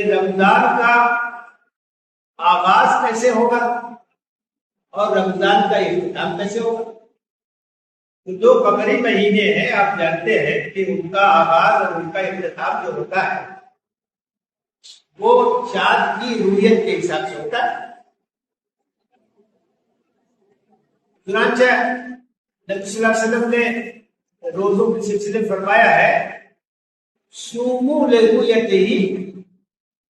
रमजान का आगाज कैसे होगा और रमजान का इख्तिताम कैसे होगा। तो जो कमरी महीने हैं आप जानते हैं कि उनका आगाज और उनका इख्तिताम जो होता है वो चांद की रूयत के हिसाब से होता है। चुनांचे नबी सल्लल्लाहु अलैहि वसल्लम ने रोजों के सिलसिले फरमाया है, सूमू लिरुयतिही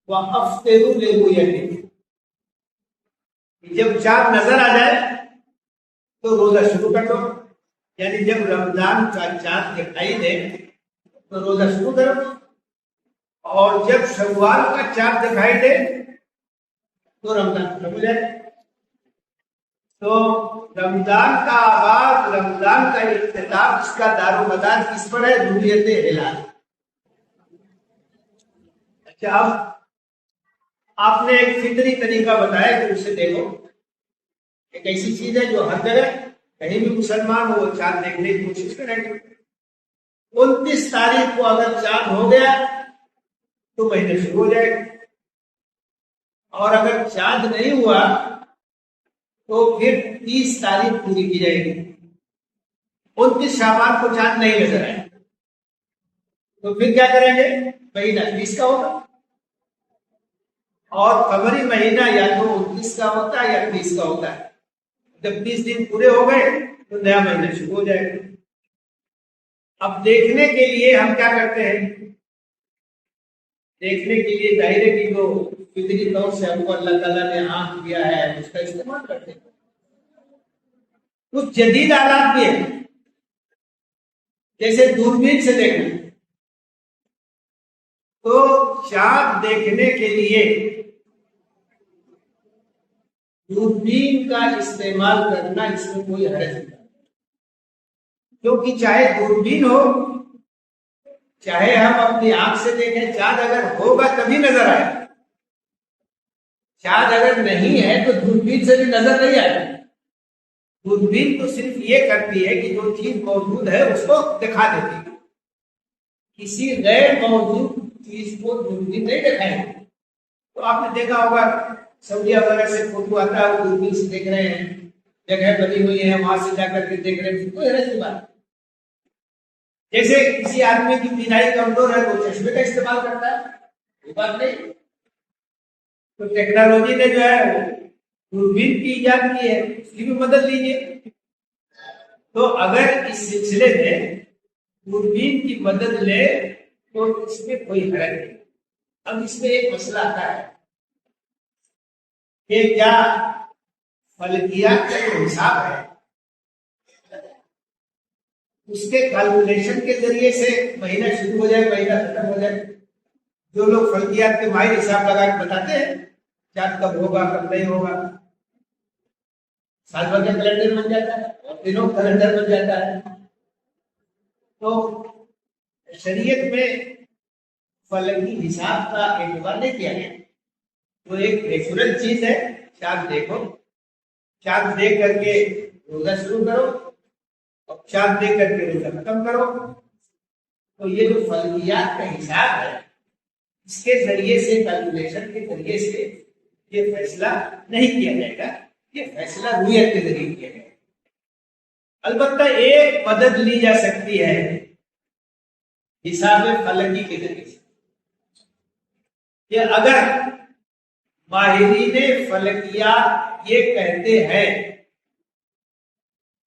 व अफ्तिरू लिरुयतिही। जब चांद नजर आ जाए तो रोजा शुरू कर दो, यानी जब रमजान का चांद दिखाई दे तो रोजा शुरू करो, और जब शव्वाल का चांद दिखाई दे तो रमजान खत्म हो जाए। तो रमजान का आगाज, रमजान का इख्तिताम, इसका दारोमदार किस पर है? रूयत हिलाल। अच्छा, अब आपने एक फितरी तरीका बताया कि उसे देखो। एक ऐसी चीज है जो हर जगह कहीं भी मुसलमान हो चांद देखने की कोशिश करेंगे। 29 तारीख को अगर चांद हो गया तो महीने शुरू हो जाएगा, और अगर चांद नहीं हुआ तो फिर 30 तारीख पूरी की जाएगी। 29 शाबान को चांद नहीं नजर आए तो फिर क्या करेंगे? महीना 30 का होगा, और कमरी महीना या तो 29 का होता है या 30 का होता है। जब 30 दिन पूरे हो गए तो नया महीना शुरू हो जाएगा। अब देखने के लिए हम क्या करते हैं? देखने के लिए जाहिर है कि जो फितरी तौर से हमको अल्लाह ताला ने आंख दिया है उसका इस्तेमाल करते हैं। कुछ जदीद आलात भी है, जैसे दूरबीन से देखना। तो चांद देखने के लिए दूरबीन का इस्तेमाल करना, इसमें कोई हर्ज नहीं, क्योंकि चाहे दूरबीन हो चाहे हम अपनी आंख से देखें, चांद अगर होगा तभी नजर आए। चांद अगर नहीं है तो दूरबीन से भी नजर नहीं आएगा। दूरबीन तो सिर्फ ये करती है कि जो चीज मौजूद है उसको दिखा देती है, किसी गैर मौजूद चीज को दूरबीन नहीं दिखाएगी। तो आपने देखा होगा सऊदी वगैरह से फोटो आता है, दूरबीन से देख रहे हैं, जगह बनी हुई है वहां से जाकर के देख रहे हैं, कोई हर्ज की बात। जैसे किसी आदमी की बीनाई कमजोर है तो चश्मे का इस्तेमाल करता है, कोई बात नहीं। तो टेक्नोलॉजी ने जो है दूरबीन की इजाद की है, उसकी भी मदद लीजिए। तो अगर इस सिलसिले में दूरबीन की मदद ले तो इसमें कोई हर्ज नहीं। अब इसमें एक मसला आता है कि क्या फलकियात का जो हिसाब है उसके कैलकुलेशन के जरिए से महीना शुरू हो जाए, महीना खत्म हो जाए। जो लोग फलकियात के माहिर हिसाब लगा के बताते हैं चांद कब होगा कब नहीं होगा, साल भर का कैलेंडर बन जाता है और दिनों कैलेंडर बन जाता है। तो शरीयत में फलकी हिसाब का एतबार नहीं किया गया। तो एक नेचुरल चीज है, चांद देखो, चांद देख करके रोजा शुरू करो और चांद देख करके रोजा खत्म करो। तो ये जो फलकियात का हिसाब है इसके जरिए से, कैलकुलेशन के जरिए से ये फैसला नहीं किया जाएगा, ये फैसला रूयत के जरिए किया जाएगा। अलबत्ता एक मदद ली जा सकती है हिसाब फलकी के जरिए से, कि अगर माहिरीन फलकियात ये कहते हैं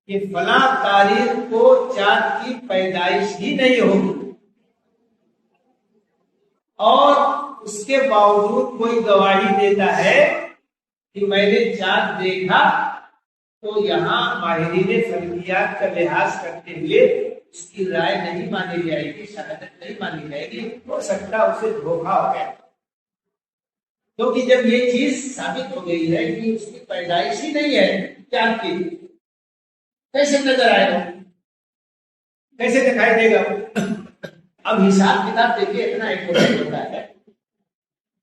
कि फला तारीख को चांद की पैदाइश ही नहीं होगी और उसके बावजूद कोई गवाही देता है कि मैंने चांद देखा, तो यहाँ माहिरीन फलकियात का लिहाज करते हुए उसकी राय नहीं मानी जाएगी, शहादत नहीं मानी जाएगी। हो सकता उसे धोखा हो गया, क्योंकि जब ये चीज साबित हो गई है कि उसकी पैदाइश ही नहीं है चांद की, कैसे नजर आएगा, कैसे दिखाई देगा? अब हिसाब किताब देखिए इतना इम्पोर्टेंट होता है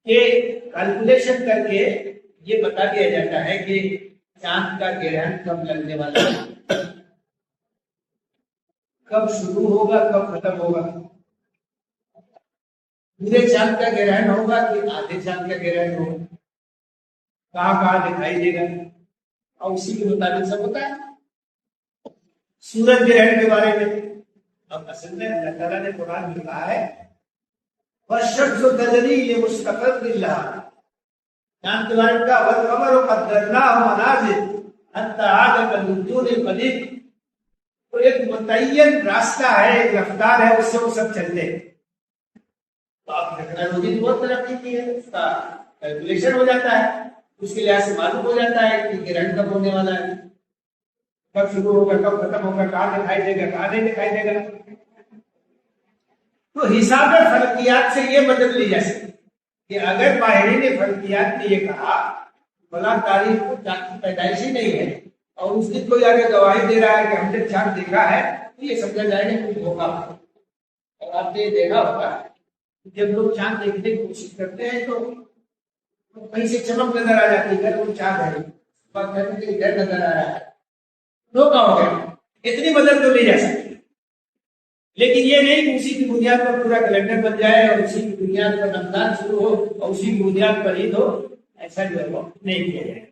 कि कैलकुलेशन करके ये बता दिया जाता है कि चांद का ग्रहण कब लगने वाला है, कब शुरू होगा कब खत्म होगा। पूरे चांद का ग्रहण होगा कि आधे चांद का ग्रहण होगा, कहाँ कहाँ दिखाई देगा, और उसी के मुताबिक सब होता है। सूरज ग्रहण के बारे में अब असल में अल्लाह ताला ने कुरान में कहा है, वशम्सु तजरी लिमुस्तक़र्रिन लहा, चांद के बारे में कहा वल-क़मरु क़द्दरनाहु मनाज़िल हत्ता आदा कल-उर्जूनिल क़दीम, तो एक मुतय्यन रास्ता है, एक रफ्तार है, उससे वो सब चलते हैं। तो आप टेक्नोलॉजी ने बहुत तरक्की की है, उसका कैलकुलेशन हो जाता है, उसके लिहाज से मालूम हो जाता है कि ग्रहण कब होने वाला है, कब शुरू होगा, कब खत्म होगा, कहाँ दिखाई देगा, कहाँ नहीं दिखाई देगा। तो हिसाब फल्कियात से ये मदद ली जा सकती कि अगर माहिरीन फल्कियात ने ये कहा फलां तारीख को चांद की पैदाइश ही नहीं है और उस दिन कोई आगे गवाही दे रहा है कि हमने चांद देखा है, तो ये समझा जाएगा कुछ होगा। और आपने ये देखा होगा जब लोग चांद देखने की कोशिश करते हैं तो कहीं से चमक नजर आ जाती है, वो चांद है, डर नजर आ रहा है, धोखा हो गया। इतनी मदद तो ली जा सकती है, लेकिन ये नहीं कि उसी की बुनियाद पर पूरा कैलेंडर बन जाए और उसी की बुनियाद पर रमजान शुरू हो और उसी की बुनियाद पर ईद हो, ऐसा जो है वो नहीं किया जाए।